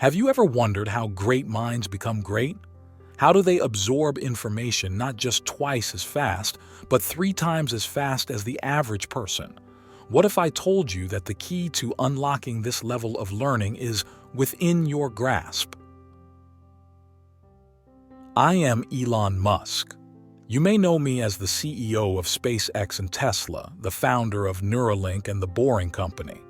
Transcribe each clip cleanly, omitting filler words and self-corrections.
Have you ever wondered how great minds become great? How do they absorb information not just twice as fast, but 3 times as fast as the average person? What if I told you that the key to unlocking this level of learning is within your grasp? I am Elon Musk. You may know me as the CEO of SpaceX and Tesla, the founder of Neuralink and the Boring Company.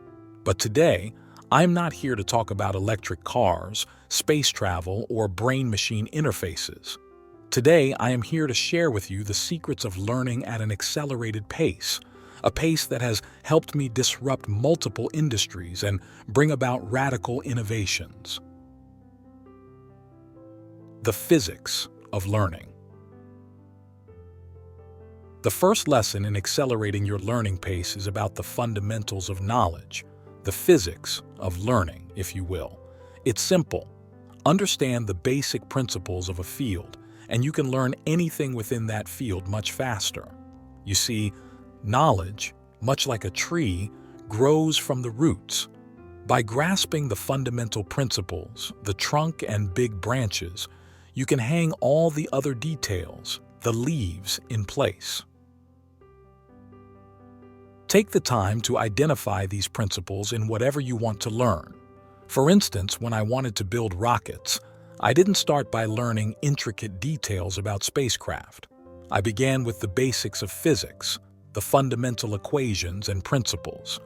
But today, I'm not here to talk about electric cars, space travel, or brain-machine interfaces. Today, I am here to share with you the secrets of learning at an accelerated pace, a pace that has helped me disrupt multiple industries and bring about radical innovations. The physics of learning. The first lesson in accelerating your learning pace is about the fundamentals of knowledge, the physics of learning, if you will. It's simple. Understand the basic principles of a field, and you can learn anything within that field much faster. You see, knowledge, much like a tree, grows from the roots. By grasping the fundamental principles, the trunk and big branches, you can hang all the other details, the leaves, in place. Take the time to identify these principles in whatever you want to learn. For instance, when I wanted to build rockets, I didn't start by learning intricate details about spacecraft. I began with the basics of physics, the fundamental equations and principles.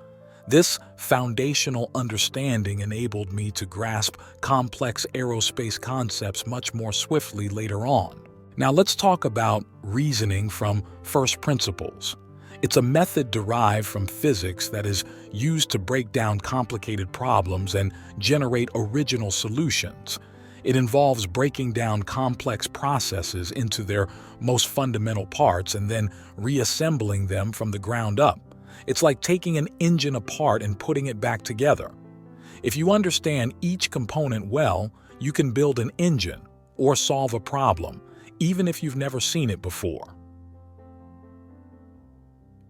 This foundational understanding enabled me to grasp complex aerospace concepts much more swiftly later on. Now let's talk about reasoning from first principles. It's a method derived from physics that is used to break down complicated problems and generate original solutions. It involves breaking down complex processes into their most fundamental parts and then reassembling them from the ground up. It's like taking an engine apart and putting it back together. If you understand each component well, you can build an engine or solve a problem, even if you've never seen it before.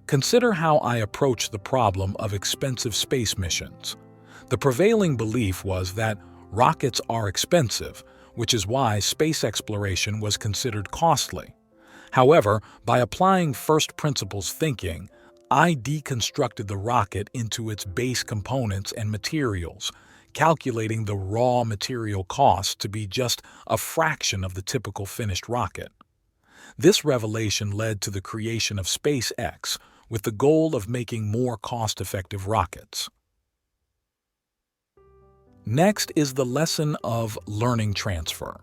Consider how I approached the problem of expensive space missions. The prevailing belief was that rockets are expensive, which is why space exploration was considered costly. However, by applying first principles thinking, I deconstructed the rocket into its base components and materials, calculating the raw material cost to be just a fraction of the typical finished rocket. This revelation led to the creation of SpaceX, with the goal of making more cost-effective rockets. Next is the lesson of learning transfer.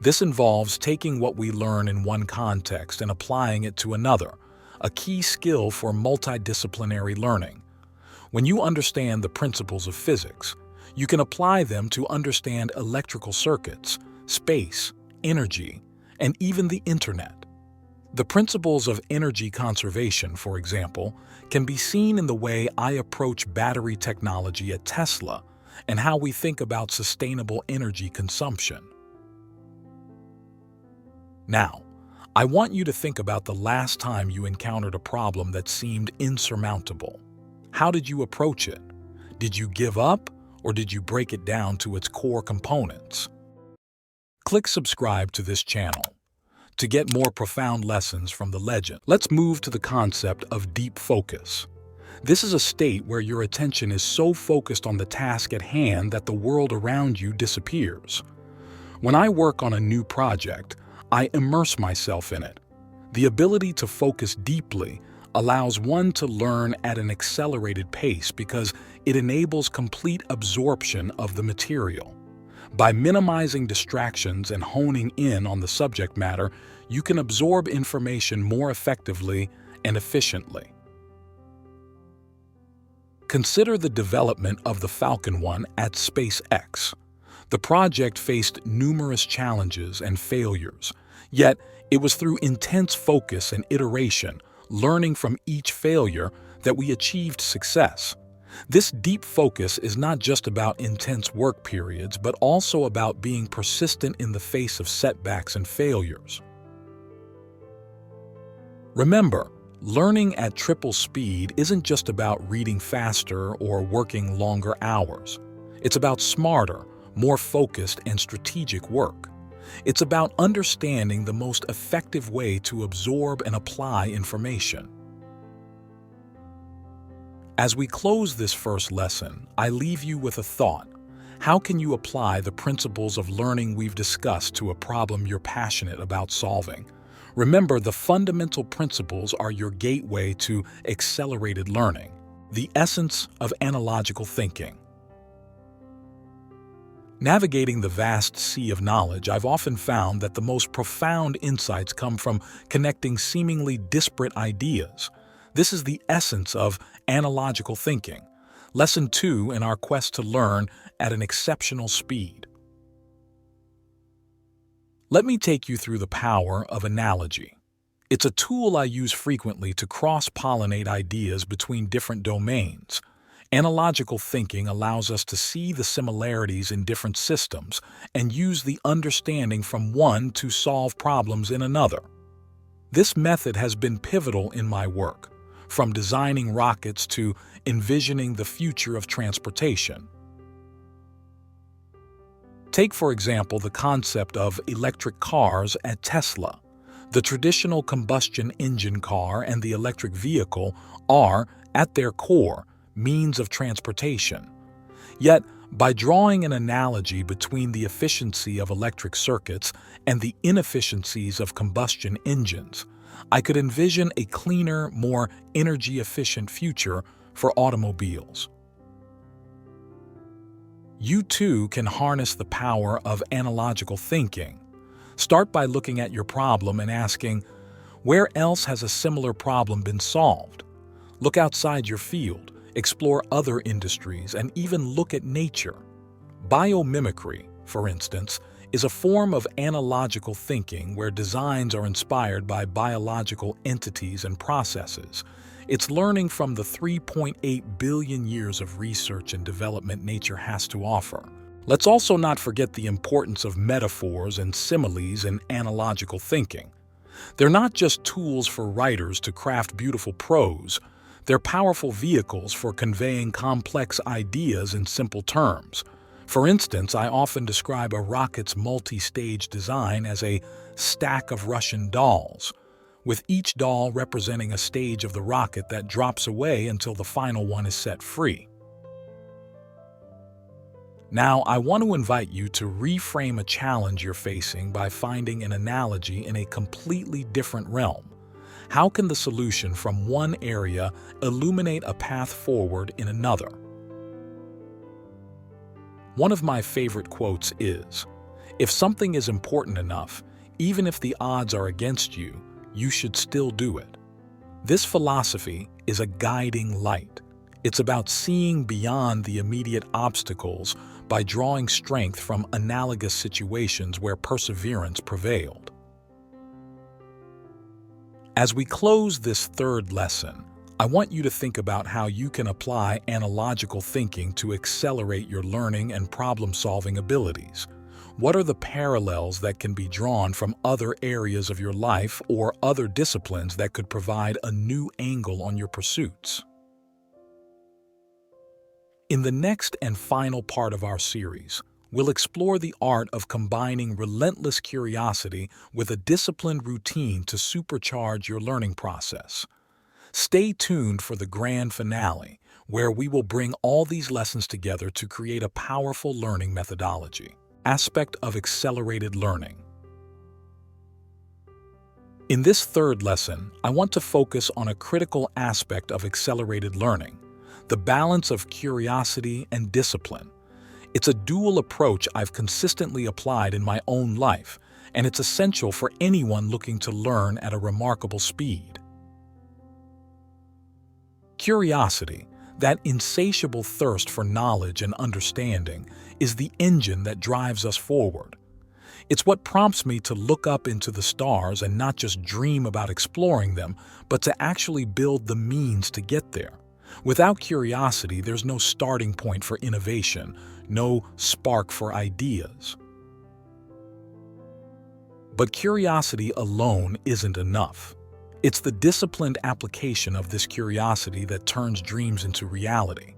This involves taking what we learn in one context and applying it to another, a key skill for multidisciplinary learning. When you understand the principles of physics, you can apply them to understand electrical circuits, space, energy, and even the internet. The principles of energy conservation, for example, can be seen in the way I approach battery technology at Tesla and how we think about sustainable energy consumption. Now, I want you to think about the last time you encountered a problem that seemed insurmountable. How did you approach it? Did you give up, or did you break it down to its core components? Click subscribe to this channel to get more profound lessons from the legend. Let's move to the concept of deep focus. This is a state where your attention is so focused on the task at hand that the world around you disappears. When I work on a new project, I immerse myself in it. The ability to focus deeply allows one to learn at an accelerated pace because it enables complete absorption of the material. By minimizing distractions and honing in on the subject matter, you can absorb information more effectively and efficiently. Consider the development of the Falcon 1 at SpaceX. The project faced numerous challenges and failures, yet it was through intense focus and iteration, learning from each failure, that we achieved success. This deep focus is not just about intense work periods, but also about being persistent in the face of setbacks and failures. Remember, learning at triple speed isn't just about reading faster or working longer hours. It's about smarter, more focused and strategic work. It's about understanding the most effective way to absorb and apply information. As we close this first lesson, I leave you with a thought. How can you apply the principles of learning we've discussed to a problem you're passionate about solving? Remember, the fundamental principles are your gateway to accelerated learning, the essence of analogical thinking. Navigating the vast sea of knowledge, I've often found that the most profound insights come from connecting seemingly disparate ideas. This is the essence of analogical thinking. Lesson 2 in our quest to learn at an exceptional speed. Let me take you through the power of analogy. It's a tool I use frequently to cross-pollinate ideas between different domains. Analogical thinking allows us to see the similarities in different systems and use the understanding from one to solve problems in another. This method has been pivotal in my work, from designing rockets to envisioning the future of transportation. Take, for example, the concept of electric cars at Tesla. The traditional combustion engine car and the electric vehicle are, at their core, means of transportation. Yet, by drawing an analogy between the efficiency of electric circuits and the inefficiencies of combustion engines, I could envision a cleaner, more energy-efficient future for automobiles. You too can harness the power of analogical thinking. Start by looking at your problem and asking, where else has a similar problem been solved? Look outside your field, explore other industries, and even look at nature. Biomimicry, for instance, is a form of analogical thinking where designs are inspired by biological entities and processes. It's learning from the 3.8 billion years of research and development nature has to offer. Let's also not forget the importance of metaphors and similes in analogical thinking. They're not just tools for writers to craft beautiful prose. They're powerful vehicles for conveying complex ideas in simple terms. For instance, I often describe a rocket's multi-stage design as a stack of Russian dolls, with each doll representing a stage of the rocket that drops away until the final one is set free. Now, I want to invite you to reframe a challenge you're facing by finding an analogy in a completely different realm. How can the solution from one area illuminate a path forward in another? One of my favorite quotes is, "If something is important enough, even if the odds are against you, you should still do it." This philosophy is a guiding light. It's about seeing beyond the immediate obstacles by drawing strength from analogous situations where perseverance prevailed. As we close this third lesson, I want you to think about how you can apply analogical thinking to accelerate your learning and problem-solving abilities. What are the parallels that can be drawn from other areas of your life or other disciplines that could provide a new angle on your pursuits? In the next and final part of our series, we'll explore the art of combining relentless curiosity with a disciplined routine to supercharge your learning process. Stay tuned for the grand finale, where we will bring all these lessons together to create a powerful learning methodology. Aspect of accelerated learning. In this third lesson, I want to focus on a critical aspect of accelerated learning, the balance of curiosity and discipline. It's a dual approach I've consistently applied in my own life, and it's essential for anyone looking to learn at a remarkable speed. Curiosity, that insatiable thirst for knowledge and understanding, is the engine that drives us forward. It's what prompts me to look up into the stars and not just dream about exploring them, but to actually build the means to get there. Without curiosity, there's no starting point for innovation, no spark for ideas. But curiosity alone isn't enough. It's the disciplined application of this curiosity that turns dreams into reality.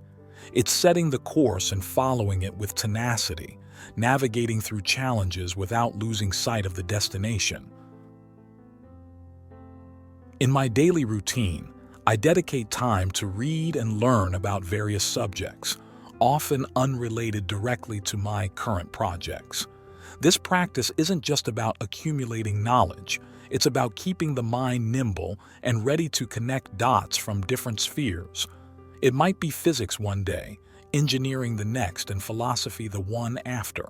It's setting the course and following it with tenacity, navigating through challenges without losing sight of the destination. In my daily routine, I dedicate time to read and learn about various subjects, often unrelated directly to my current projects. This practice isn't just about accumulating knowledge, it's about keeping the mind nimble and ready to connect dots from different spheres. It might be physics one day, engineering the next, and philosophy the one after.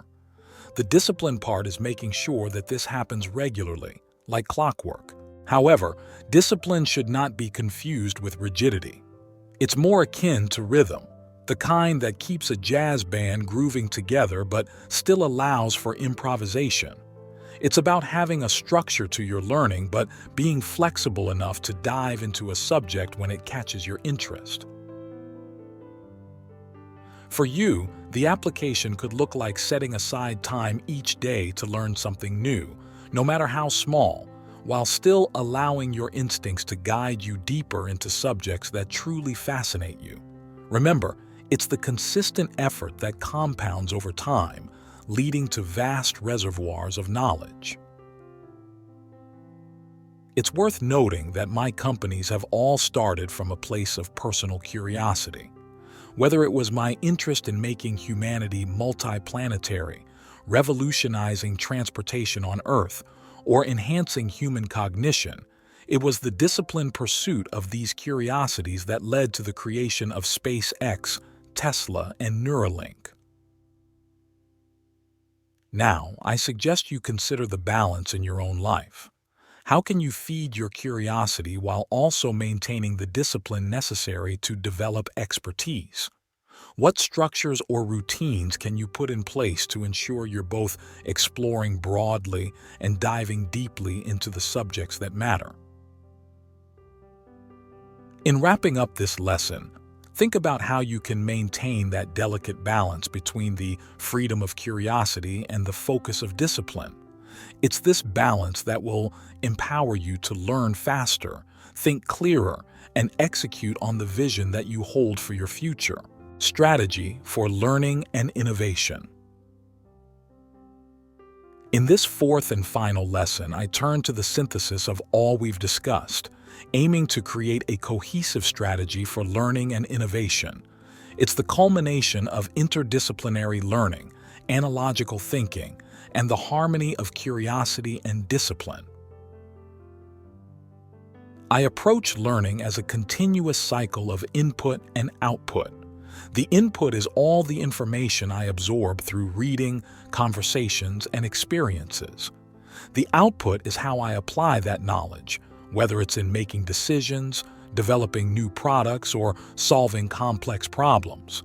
The discipline part is making sure that this happens regularly, like clockwork. However, discipline should not be confused with rigidity. It's more akin to rhythm, the kind that keeps a jazz band grooving together but still allows for improvisation. It's about having a structure to your learning but being flexible enough to dive into a subject when it catches your interest. For you, the application could look like setting aside time each day to learn something new, no matter how small, while still allowing your instincts to guide you deeper into subjects that truly fascinate you. Remember, it's the consistent effort that compounds over time, leading to vast reservoirs of knowledge. It's worth noting that my companies have all started from a place of personal curiosity. Whether it was my interest in making humanity multiplanetary, revolutionizing transportation on Earth, or enhancing human cognition, it was the disciplined pursuit of these curiosities that led to the creation of SpaceX, Tesla, and Neuralink. Now, I suggest you consider the balance in your own life. How can you feed your curiosity while also maintaining the discipline necessary to develop expertise? What structures or routines can you put in place to ensure you're both exploring broadly and diving deeply into the subjects that matter? In wrapping up this lesson, think about how you can maintain that delicate balance between the freedom of curiosity and the focus of discipline. It's this balance that will empower you to learn faster, think clearer, and execute on the vision that you hold for your future. Strategy for learning and innovation. In this fourth and final lesson, I turn to the synthesis of all we've discussed, aiming to create a cohesive strategy for learning and innovation. It's the culmination of interdisciplinary learning, analogical thinking, and the harmony of curiosity and discipline. I approach learning as a continuous cycle of input and output. The input is all the information I absorb through reading, conversations, and experiences. The output is how I apply that knowledge, whether it's in making decisions, developing new products, or solving complex problems.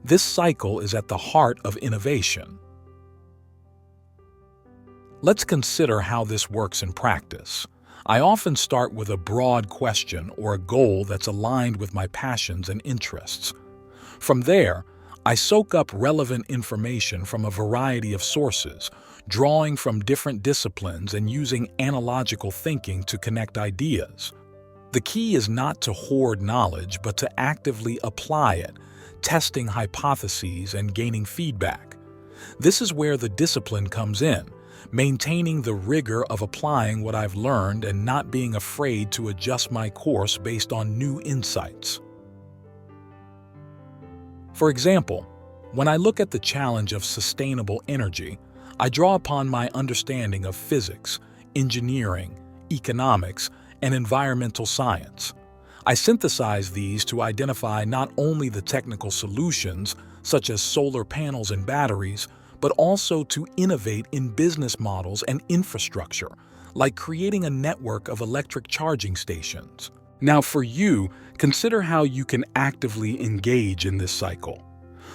This cycle is at the heart of innovation. Let's consider how this works in practice. I often start with a broad question or a goal that's aligned with my passions and interests. From there, I soak up relevant information from a variety of sources, drawing from different disciplines and using analogical thinking to connect ideas. The key is not to hoard knowledge, but to actively apply it, testing hypotheses and gaining feedback. This is where the discipline comes in, maintaining the rigor of applying what I've learned and not being afraid to adjust my course based on new insights. For example, when I look at the challenge of sustainable energy, I draw upon my understanding of physics, engineering, economics, and environmental science. I synthesize these to identify not only the technical solutions, such as solar panels and batteries, but also to innovate in business models and infrastructure, like creating a network of electric charging stations. Now for you, consider how you can actively engage in this cycle.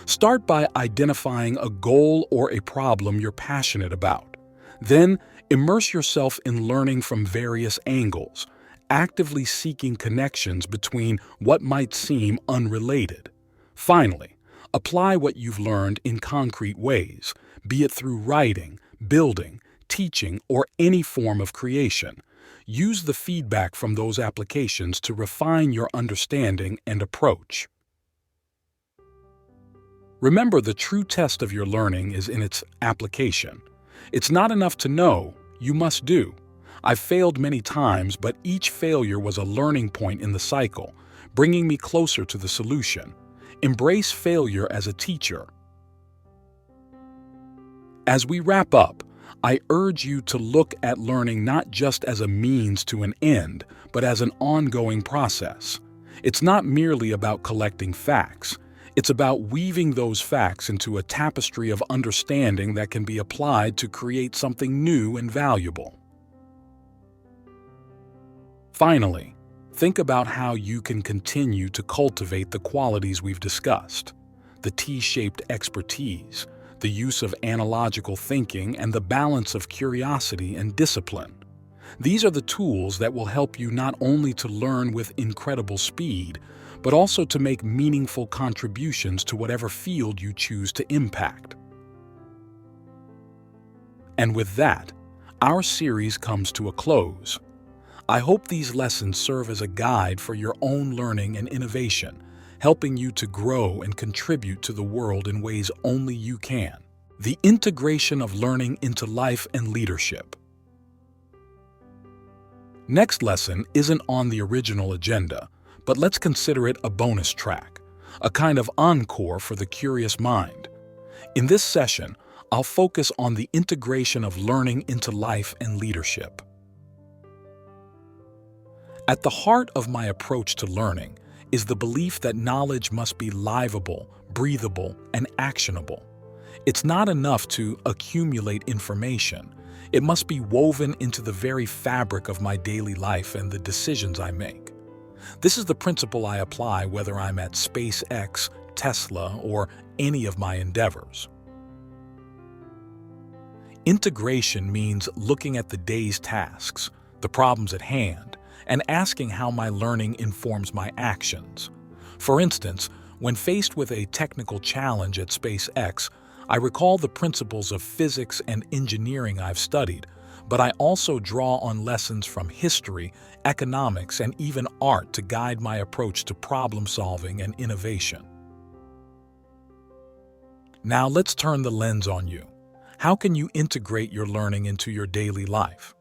Start by identifying a goal or a problem you're passionate about. Then, immerse yourself in learning from various angles, actively seeking connections between what might seem unrelated. Finally, apply what you've learned in concrete ways, be it through writing, building, teaching, or any form of creation. Use the feedback from those applications to refine your understanding and approach. Remember, the true test of your learning is in its application. It's not enough to know, you must do. I've failed many times, but each failure was a learning point in the cycle, bringing me closer to the solution. Embrace failure as a teacher. As we wrap up, I urge you to look at learning not just as a means to an end, but as an ongoing process. It's not merely about collecting facts. It's about weaving those facts into a tapestry of understanding that can be applied to create something new and valuable. Finally, think about how you can continue to cultivate the qualities we've discussed: the T-shaped expertise, the use of analogical thinking, and the balance of curiosity and discipline. These are the tools that will help you not only to learn with incredible speed, but also to make meaningful contributions to whatever field you choose to impact. And with that, our series comes to a close. I hope these lessons serve as a guide for your own learning and innovation, helping you to grow and contribute to the world in ways only you can. The integration of learning into life and leadership. Next lesson isn't on the original agenda, but let's consider it a bonus track, a kind of encore for the curious mind. In this session, I'll focus on the integration of learning into life and leadership. At the heart of my approach to learning is the belief that knowledge must be livable, breathable, and actionable. It's not enough to accumulate information. It must be woven into the very fabric of my daily life and the decisions I make. This is the principle I apply whether I'm at SpaceX, Tesla, or any of my endeavors. Integration means looking at the day's tasks, the problems at hand, and asking how my learning informs my actions. For instance, when faced with a technical challenge at SpaceX, I recall the principles of physics and engineering I've studied, but I also draw on lessons from history, economics, and even art to guide my approach to problem solving and innovation. Now let's turn the lens on you. How can you integrate your learning into your daily life?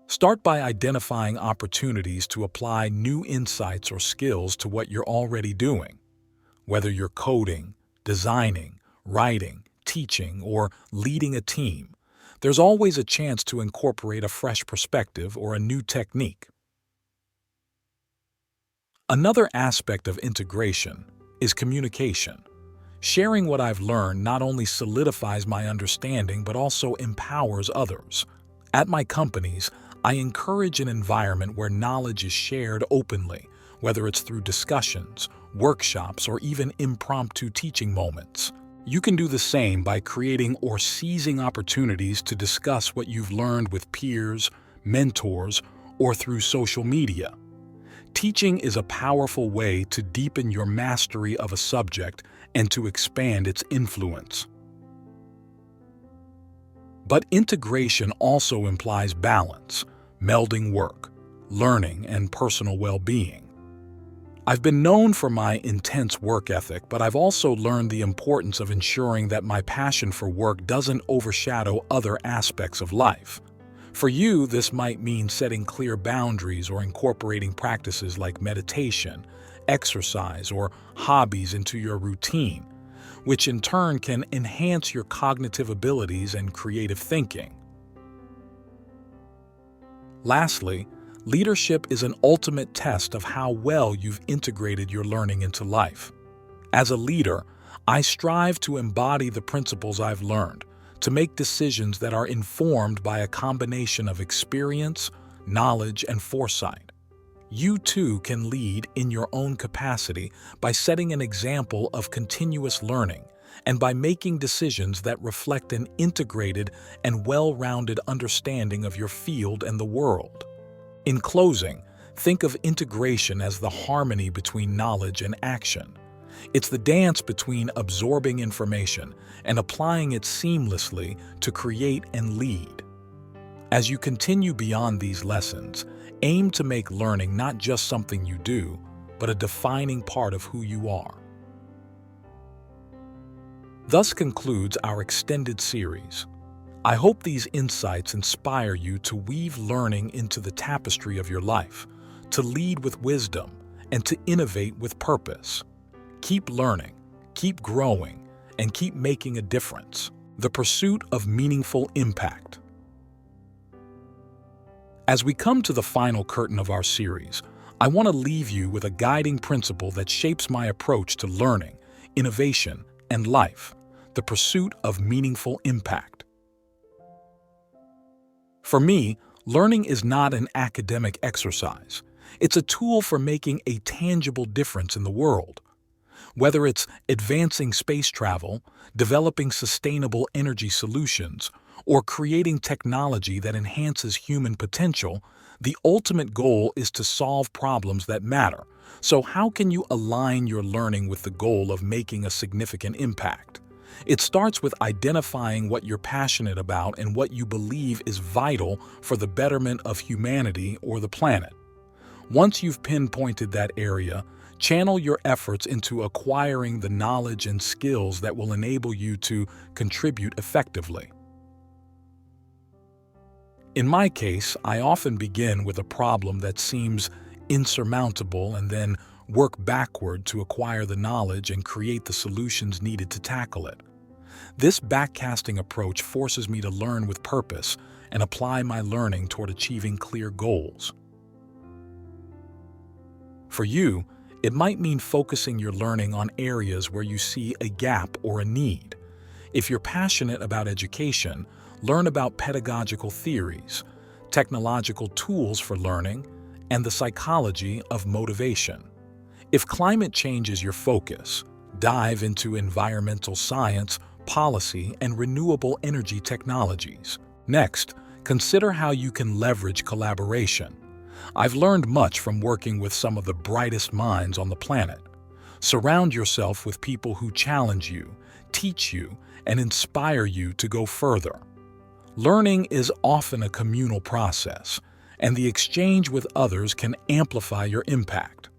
Start by identifying opportunities to apply new insights or skills to what you're already doing. Whether you're coding, designing, writing, teaching, or leading a team, there's always a chance to incorporate a fresh perspective or a new technique. Another aspect of integration is communication. Sharing what I've learned not only solidifies my understanding but also empowers others. At my companies, I encourage an environment where knowledge is shared openly, whether it's through discussions, workshops, or even impromptu teaching moments. You can do the same by creating or seizing opportunities to discuss what you've learned with peers, mentors, or through social media. Teaching is a powerful way to deepen your mastery of a subject and to expand its influence. But integration also implies balance, melding work, learning, and personal well-being. I've been known for my intense work ethic, but I've also learned the importance of ensuring that my passion for work doesn't overshadow other aspects of life. For you, this might mean setting clear boundaries or incorporating practices like meditation, exercise, or hobbies into your routine, which in turn can enhance your cognitive abilities and creative thinking. Lastly, leadership is an ultimate test of how well you've integrated your learning into life. As a leader, I strive to embody the principles I've learned, to make decisions that are informed by a combination of experience, knowledge, and foresight. You too can lead in your own capacity by setting an example of continuous learning and by making decisions that reflect an integrated and well-rounded understanding of your field and the world. In closing, think of integration as the harmony between knowledge and action. It's the dance between absorbing information and applying it seamlessly to create and lead. As you continue beyond these lessons, aim to make learning not just something you do, but a defining part of who you are. Thus concludes our extended series. I hope these insights inspire you to weave learning into the tapestry of your life, to lead with wisdom, and to innovate with purpose. Keep learning, keep growing, and keep making a difference. The pursuit of meaningful impact. As we come to the final curtain of our series, I want to leave you with a guiding principle that shapes my approach to learning, innovation, and life: the pursuit of meaningful impact. For me, learning is not an academic exercise. It's a tool for making a tangible difference in the world. Whether it's advancing space travel, developing sustainable energy solutions, or creating technology that enhances human potential, the ultimate goal is to solve problems that matter. So how can you align your learning with the goal of making a significant impact? It starts with identifying what you're passionate about and what you believe is vital for the betterment of humanity or the planet. Once you've pinpointed that area, channel your efforts into acquiring the knowledge and skills that will enable you to contribute effectively. In my case, I often begin with a problem that seems insurmountable and then work backward to acquire the knowledge and create the solutions needed to tackle it. This backcasting approach forces me to learn with purpose and apply my learning toward achieving clear goals. For you, it might mean focusing your learning on areas where you see a gap or a need. If you're passionate about education, learn about pedagogical theories, technological tools for learning, and the psychology of motivation. If climate change is your focus, dive into environmental science, policy, and renewable energy technologies. Next, consider how you can leverage collaboration. I've learned much from working with some of the brightest minds on the planet. Surround yourself with people who challenge you, teach you, and inspire you to go further. Learning is often a communal process, and the exchange with others can amplify your impact.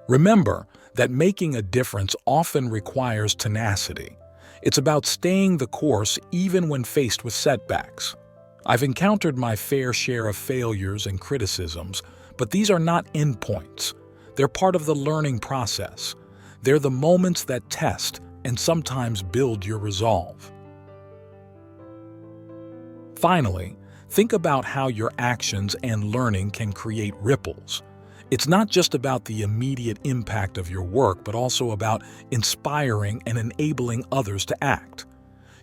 Remember that making a difference often requires tenacity. It's about staying the course even when faced with setbacks. I've encountered my fair share of failures and criticisms, but these are not endpoints. They're part of the learning process. They're the moments that test and sometimes build your resolve. Finally, think about how your actions and learning can create ripples. It's not just about the immediate impact of your work, but also about inspiring and enabling others to act.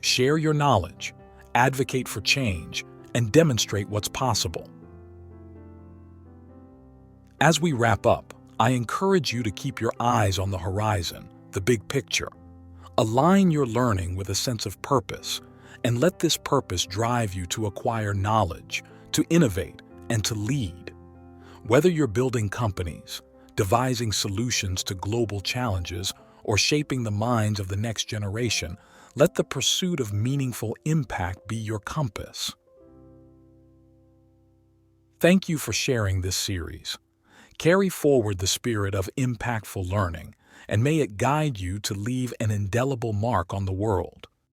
Share your knowledge, advocate for change, and demonstrate what's possible. As we wrap up, I encourage you to keep your eyes on the horizon, the big picture. Align your learning with a sense of purpose, and let this purpose drive you to acquire knowledge, to innovate, and to lead. Whether you're building companies, devising solutions to global challenges, or shaping the minds of the next generation, let the pursuit of meaningful impact be your compass. Thank you for sharing this series. Carry forward the spirit of impactful learning, and may it guide you to leave an indelible mark on the world.